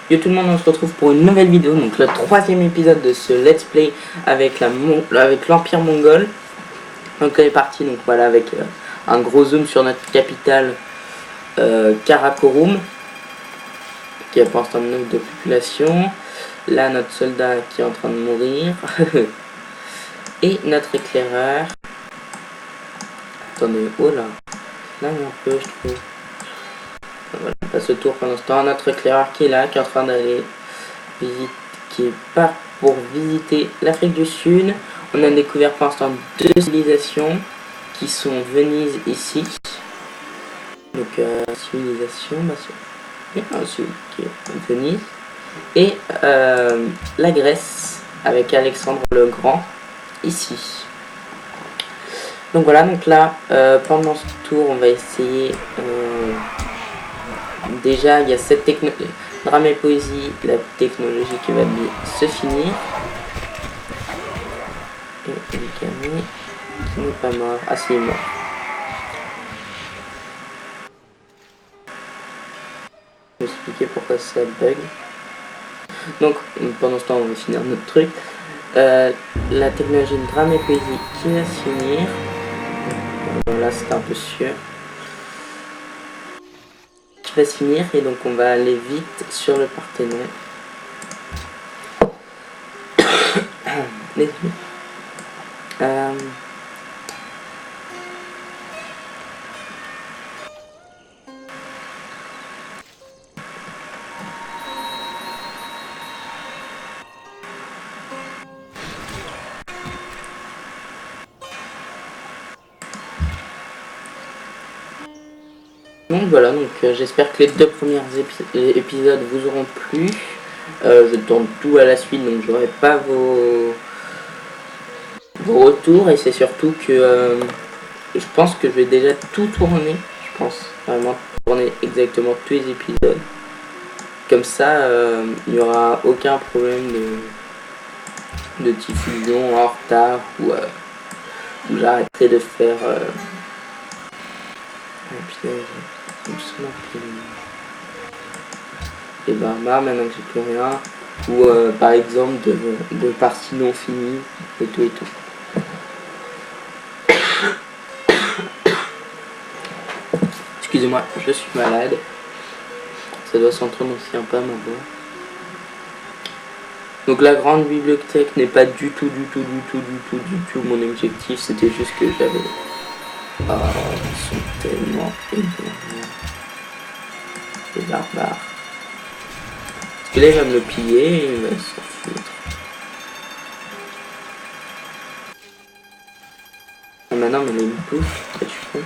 Yo tout le monde, on se retrouve pour une nouvelle vidéo, donc le troisième épisode de ce let's play avec l'Empire mongol. Donc on est parti, donc voilà, avec un gros zoom sur notre capitale Karakorum, qui a pour l'instant 9 de population. Là notre soldat qui est en train de mourir. Et notre éclaireur. Attendez, oh là, là un peu je trouve. Voilà, on passe le tour pendant ce temps. Notre éclaireur qui est là, qui est en train d'aller visiter, qui part pour visiter l'Afrique du Sud. On a découvert pour l'instant 2 civilisations qui sont Venise ici. Donc civilisation, celui qui est Venise. Et la Grèce avec Alexandre le Grand ici. Donc voilà, donc là pendant ce tour on va essayer déjà il y a cette technologie, drame et poésie, la technologie qui va se finir. Et Camille qui n'est pas mort, ah c'est mort. Je vais expliquer pourquoi ça bug. Donc pendant ce temps on va finir notre truc. La technologie de drame et poésie qui va se finir. Voilà, c'est un peu sûr. Qui va se finir et donc on va aller vite sur le Parthénon. Donc voilà, donc j'espère que les 2 premiers épisodes vous auront plu. Je tourne tout à la suite, donc j'aurai pas vos retours, et c'est surtout que je pense que je vais déjà tout tourner. Je pense vraiment tourner exactement tous les épisodes. Comme ça, il n'y aura aucun problème de diffusion en retard ou j'arrêterai de faire les barbares maintenant que j'ai plus rien, ou par exemple de parties non finies et tout et tout. Excusez-moi, je suis malade, ça doit s'entendre aussi un peu à ma voix. Donc la grande bibliothèque n'est pas du tout mon objectif, c'était juste que j'avais... Oh, ils sont tellement énormes. Les barbares. Parce que là, il va me le piller et il va s'en foutre. Ah, maintenant, mais il me bouffe, qu'est-ce que tu fais?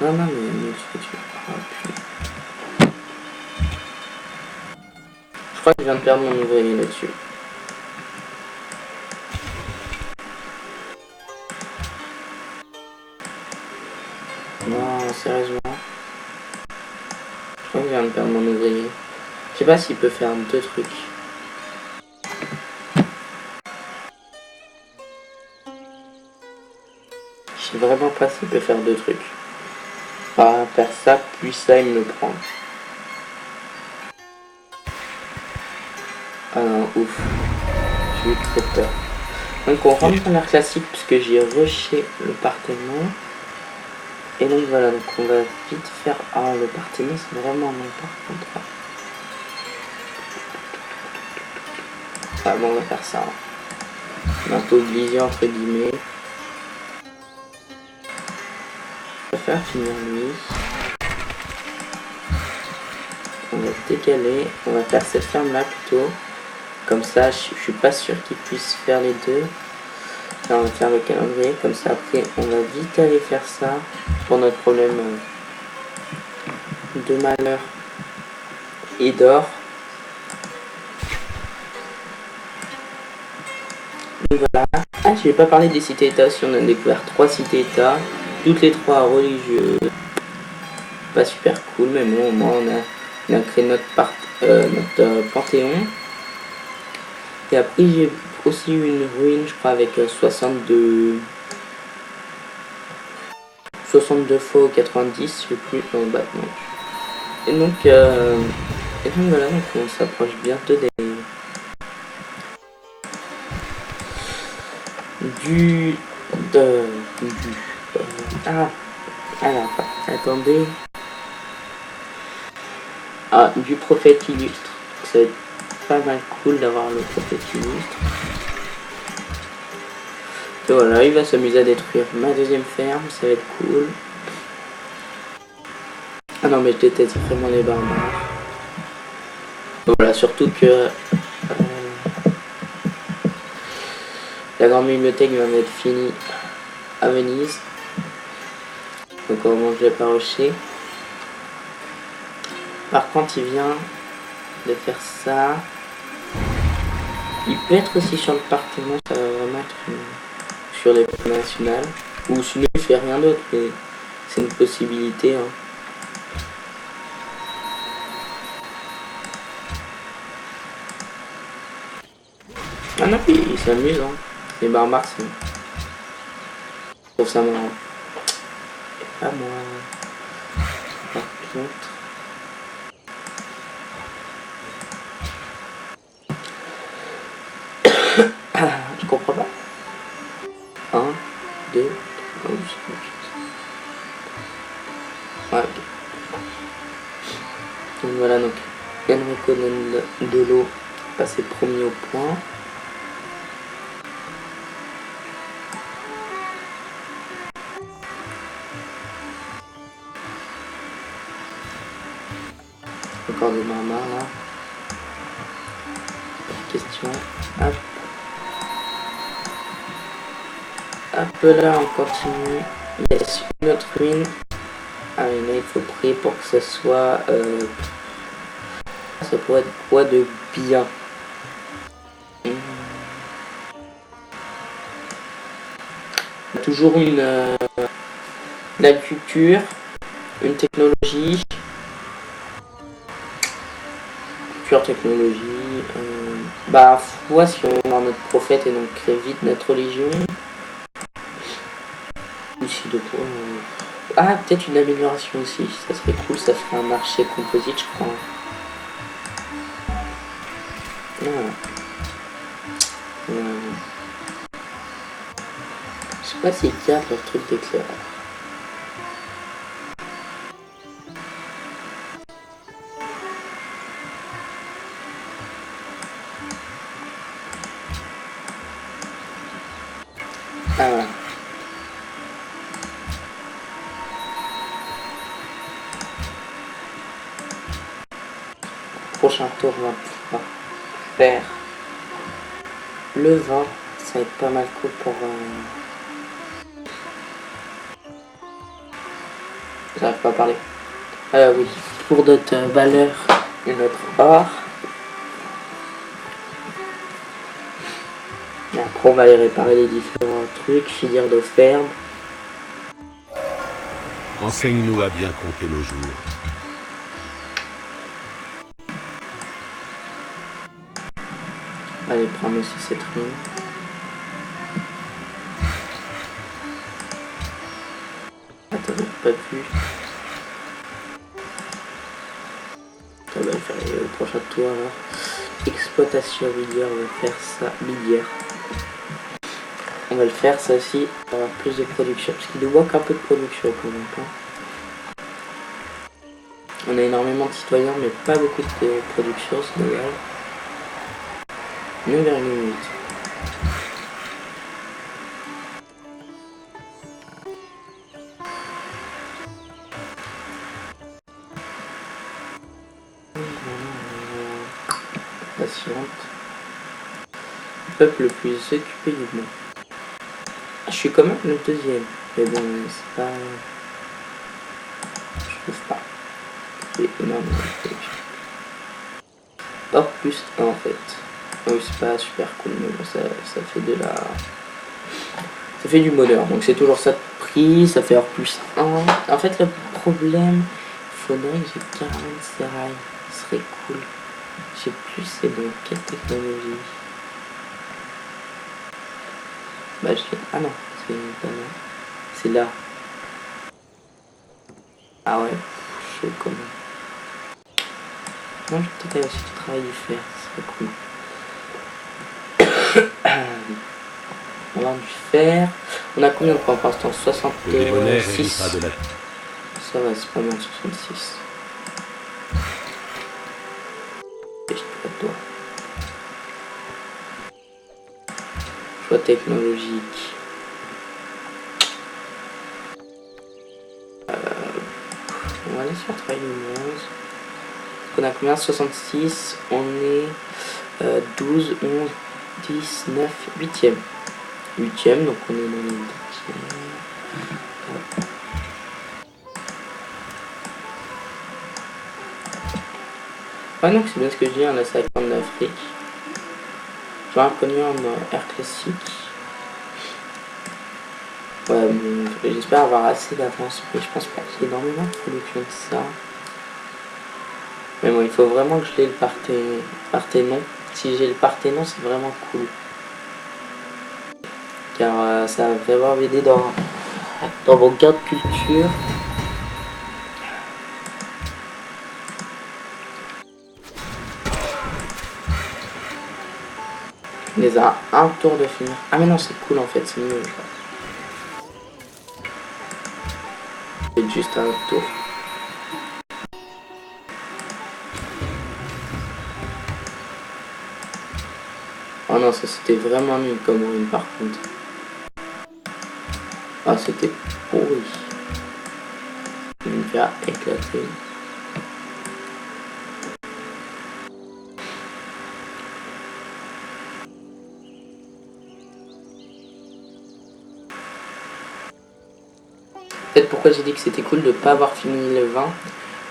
Non, mais qu'est-ce que tu fais? Oh, putain. Je crois que je viens de perdre mon ouvrier là-dessus. Non, sérieusement. Je crois que je viens de perdre mon ouvrier. Je sais pas s'il peut faire 2 trucs. Je sais vraiment pas s'il peut faire 2 trucs. Pas faire ça, puis ça, il me le prend. Ah non, ouf. J'ai eu très peur. Donc on rentre dans l'art classique puisque j'ai rushé le Parthénon. Et donc voilà, donc on va vite faire... Ah, le Parthénon c'est vraiment non par contre. Ah bon, on va faire ça. On a un peu obligé entre guillemets. On va faire finir lui. On va se décaler. On va faire cette ferme là plutôt. Comme ça, je suis pas sûr qu'ils puissent faire les deux. Là, on va faire le calendrier. Comme ça, après, on va vite aller faire ça. Pour notre problème de malheur et d'or. Donc voilà. Ah, je n'ai pas parlé des cités-états aussi. On a découvert 3 cités-états. Toutes les 3 religieuses. Pas super cool, mais bon, au moins on a créé notre panthéon. Et après, j'ai aussi eu une ruine, je crois, avec 62 fois 90, je sais plus. Non, bah non. Et donc, Et donc voilà, donc on s'approche bientôt du... de... du... ah, alors, attendez. Ah, du prophète illustre. Ça va être pas mal cool d'avoir le prophète illustre. Et voilà, il va s'amuser à détruire ma deuxième ferme, ça va être cool. Ah non, mais je déteste vraiment les barbares. Voilà, surtout que la grande bibliothèque vient d'être finie à Venise. Donc on mange le parocher. Par contre, il vient de faire ça. Il peut être aussi sur le Parthénon, ça va vraiment être sur les plans nationales. Ou sinon il fait rien d'autre, mais c'est une possibilité. Hein. Ah non, il s'amuse. Hein. Les barbares, je trouve ça marrant. Et pas moi. Par contre... je comprends pas. 1, 2, 3, ouais, ok. Donc voilà, donc Enrico Dolo passé premier au point. Encore des barbares là. Question. Hop. Hop là, on continue. Yes, une autre ruine. Ah mais là, il faut prier pour que ça soit... ça pourrait être quoi de bien. Toujours une culture, une technologie. Culture, technologie. Bah, foi si on a notre prophète et donc crée vite notre religion. Aussi de quoi. Ah, peut-être une amélioration aussi, ça serait cool, ça ferait un marché composite, je crois. Voilà. Je sais pas s'ils gardent leur truc d'éclairage. Ah voilà. Prochain tour, on va pouvoir faire le vin. Ça va être pas mal cool pour... J'arrive pas à parler. Oui, pour notre valeur et notre or. Et après, on va aller réparer les différents trucs, filière de ferme. Enseigne-nous à bien compter nos jours. Allez, prendre aussi cette ruine. Attends, pas pu. Ça va faire le prochain tour alors. Exploitation minière, on va faire ça. Minière. On va le faire ça aussi pour avoir plus de production. Parce qu'il nous manque un peu de production quand même. Hein. On a énormément de citoyens mais pas beaucoup de production, c'est dommage. 9,8. Patiente. Le peuple le plus occupé du monde. Je suis quand même le deuxième. Mais bon, c'est pas... Je trouve pas. C'est énorme. Or plus 1 en fait. Oui, c'est pas super cool, mais bon, ça fait de la... Ça fait du bonheur, donc c'est toujours ça de prix, ça fait or plus 1. En fait, le problème, il faudrait que j'ai 40 sérail. Ce serait cool. Je sais plus c'est dans quelle technologie. Bah, ah non, c'est pas là. C'est là. Ah ouais, je sais comment. Non, je vais peut-être aller aussi du travail du fer, ce serait cool. On va avoir du fer. On a combien de points pour l'instant? Le débonnaire 66. héritera de la... Ça va, c'est pas mal, 66. Et je pas de toi. Choix technologique. On va aller sur travail du 11. On a combien? 66. On est 12, 11, 10, 9, 8ème. 8ème, donc on est dans les 10e. Ah non, c'est bien ce que je dis, on a 50 d'Afrique. J'aurais reconnu en air classique. Ouais, bon, j'espère avoir assez d'avance, mais je pense pas qu'il y ait énormément de production de ça. Mais bon, il faut vraiment que je l'ai le Parthénon. Si j'ai le Parthénon, c'est vraiment cool. Car ça va vraiment m'aider dans vos gains de culture. On les a un tour de finir. Ah mais non, c'est cool en fait, c'est mieux. C'est juste un tour. Oh non, ça c'était vraiment nul comme ruine par contre. Ah, c'était pourri. Je vais me faire éclater. Peut-être pourquoi j'ai dit que c'était cool de pas avoir fini le 20,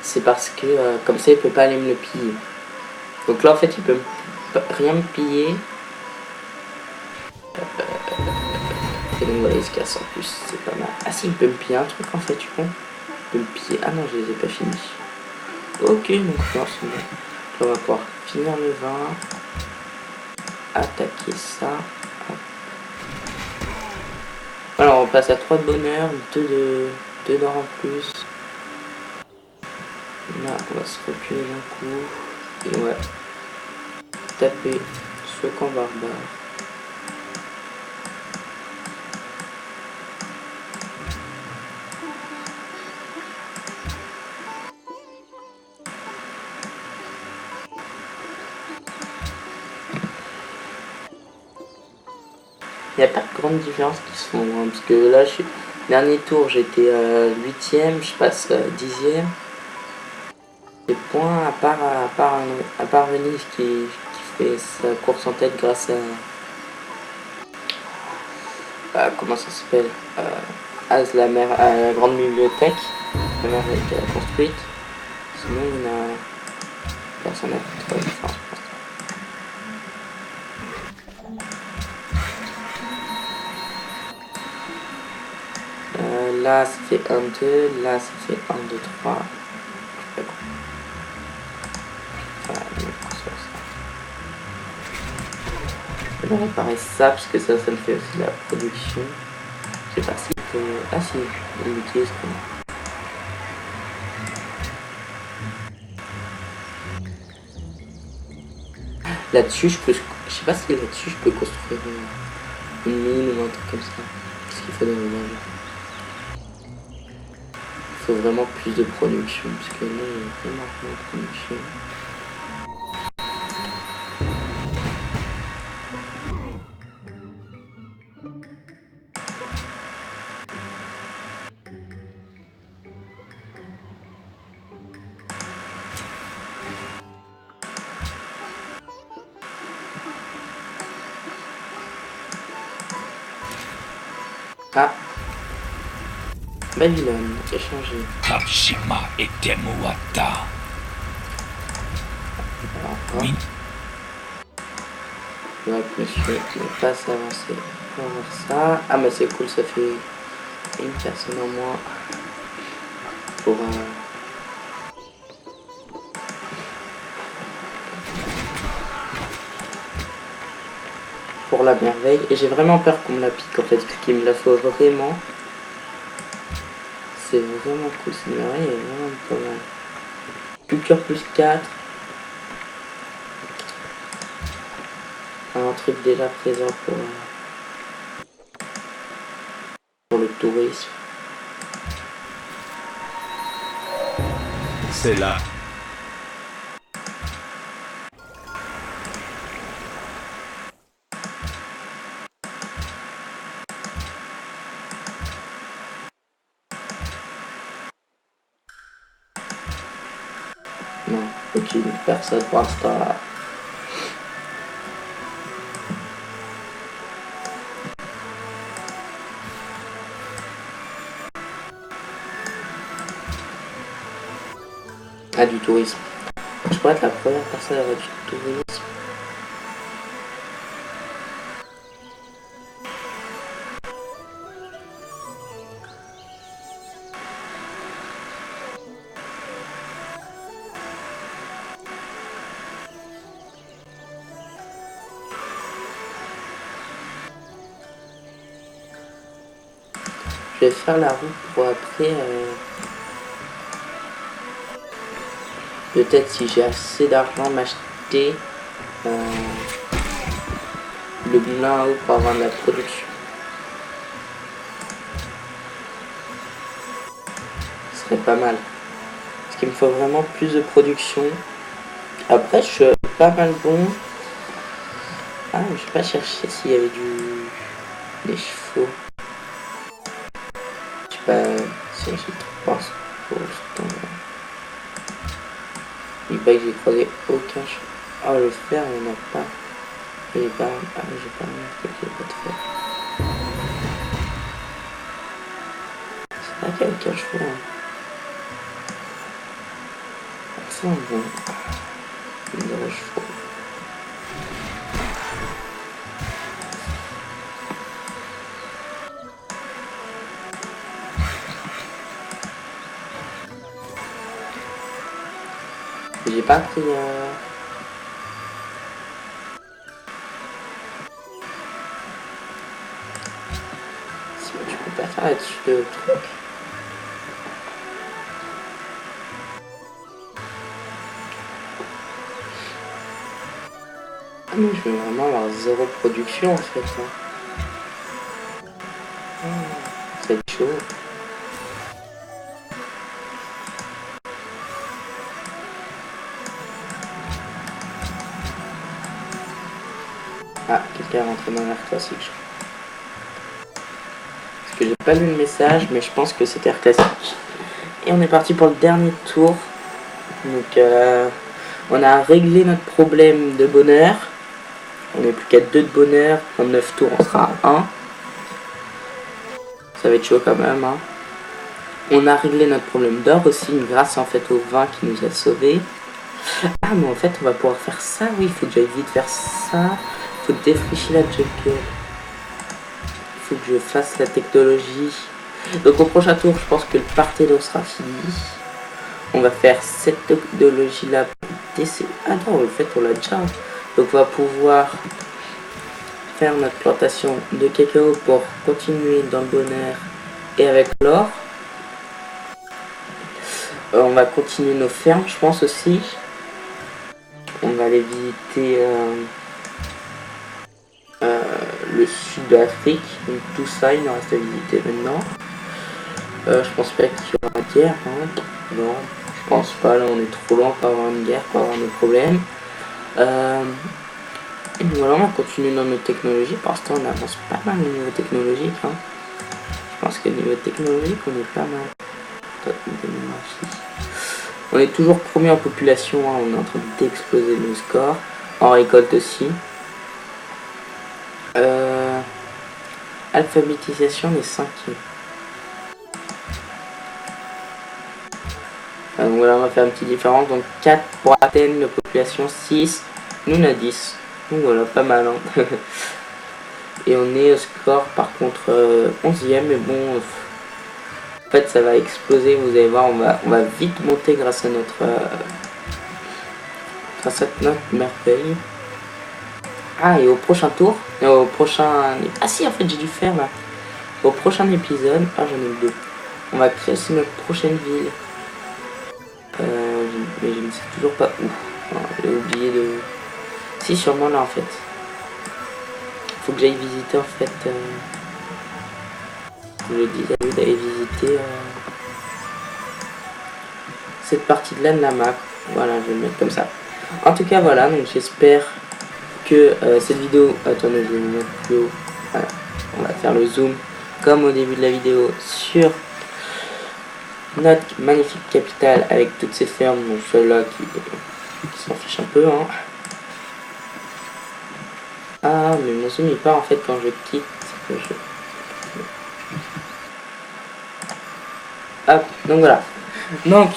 c'est parce que comme ça il peut pas aller me le piller. Donc là en fait il peut rien me piller. Et donc voilà, il se casse en plus, c'est pas mal. Ah si, il peut me piller un truc en fait, tu comprends? Il peut me piller. Ah non, je les ai pas finis. Ok, donc non, c'est bon. On va pouvoir finir le 20. Attaquer ça. Hop. Alors on passe à 3 de bonheur, 2 d'or en plus. Là, on va se reculer d'un coup. Et ouais. Taper ce camp barbare. Il n'y a pas de grande différence qui se font, hein, parce que là, dernier tour, j'étais 8ème, je passe 10ème. Les points, à part Venise qui fait sa course en tête grâce à comment ça s'appelle, à la grande bibliothèque, la mère qu'elle a construite. Sinon, il y en a personne n'a fait trop de différence. Là ça fait 1, 2, là ça fait 1, 2, 3. Voilà, je vais réparer ça parce que ça me fait aussi la production. Je sais pas si ah si, on l'utilise comme. Là-dessus je sais pas si là-dessus je peux construire une mine ou un truc comme ça. Qu'est-ce qu'il faut dans le monde? Il faut vraiment plus de production parce que là il y a vraiment pas de production. Ah, Babylone, échangé. Kashima et Temuata. Oui. Ouais, monsieur, il ne pas s'avancer. On va voir ça. Ah, mais c'est cool, ça fait une personne en moins pour la merveille. Et j'ai vraiment peur qu'on me la pique en fait, qu'il me la faut vraiment. C'est vraiment cool, cette merveille est vraiment pas mal. Culture plus 4. truc déjà présent pour le tourisme. C'est là. Non, aucune personne pour l'instant là. Ah, du tourisme. Je pourrais être la première personne à avoir du tourisme. Je vais faire la route pour après. Peut-être si j'ai assez d'argent m'acheter le moulin à eau pour avoir de la production. Ce serait pas mal. Parce qu'il me faut vraiment plus de production. Après je suis pas mal bon. Ah, je vais pas chercher s'il y avait des chevaux. Je sais pas si j'y pense pour l'instant. Il paraît que j'ai croisé aucun cheval. Oh, le fer, il n'y en a pas. J'ai pas. Ah, j'ai pas de fer. C'est pas qu'il y a aucun cheval. Hein. Ça, bon. 0 chevaux. J'ai pas pris si tu peux pas faire là-dessus le truc. Ah mais je vais vraiment avoir 0 production en fait. Hein. Ça va être chaud. Ah, quelqu'un est rentré dans l'air classique. Parce que j'ai pas lu le message, mais je pense que c'était air classique. Et on est parti pour le dernier tour. Donc on a réglé notre problème de bonheur. On n'est plus qu'à 2 de bonheur. En 9 tours, on sera à 1. Ça va être chaud quand même. Hein. On a réglé notre problème d'or aussi, grâce en fait au vin qui nous a sauvés. Ah, mais en fait, on va pouvoir faire ça. Oui, il faut que j'aille vite faire ça. Il faut défricher la jungle. Il faut que je fasse la technologie. Donc au prochain tour, je pense que le partello sera fini. On va faire cette technologie là. Ah non, en fait, on l'a déjà. Donc on va pouvoir faire notre plantation de cacao pour continuer dans le bonheur et avec l'or. On va continuer nos fermes, je pense aussi. On va aller visiter le sud de l'Afrique. Donc tout ça, il nous reste à visiter maintenant. Je pense pas qu'il y aura guerre. Hein. Non, je pense pas. Là, on est trop loin pour avoir une guerre, pour avoir des problèmes. Et voilà, on va continuer dans nos technologies. Pour l'instant, on avance pas mal au niveau technologique. Hein. Je pense qu'au niveau technologique, on est pas mal. On est toujours premier en population. Hein. On est en train d'exploser nos scores. En récolte aussi. Alphabétisation, on est 5e. Donc voilà, on va faire une petite différence. Donc 4 pour Athènes, la population 6. Nous on a 10. Donc voilà, pas mal. Hein. Et on est au score par contre 11e. Mais bon, en fait ça va exploser. Vous allez voir, on va vite monter grâce à notre merveille. Ah, et au prochain tour, au prochain... Ah si, en fait j'ai dû faire là. Au prochain épisode, ah j'en ai 2. On va créer aussi notre prochaine ville. Mais je ne sais toujours pas où. J'ai oublié de... Si, sûrement là en fait. faut que j'aille visiter en fait. Je le dis à lui d'aller visiter cette partie de là de la map. Voilà, je vais le mettre comme ça. En tout cas, voilà, donc j'espère que cette vidéo. Attendez, je vais me mettre plus haut. Voilà, on va faire le zoom comme au début de la vidéo sur notre magnifique capitale avec toutes ces fermes, donc celle-là qui s'en fiche un peu, hein. Ah, mais mon zoom il part en fait quand je quitte le jeu. Hop, donc voilà. Donc,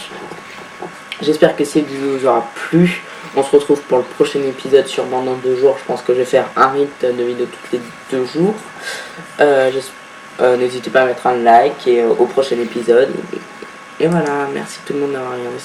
j'espère que cette vidéo vous aura plu. On se retrouve pour le prochain épisode sûrement dans 2 jours. Je pense que je vais faire un rythme de vidéo toutes les 2 jours. N'hésitez pas à mettre un like et au prochain épisode. Et voilà, merci tout le monde d'avoir regardé cette vidéo.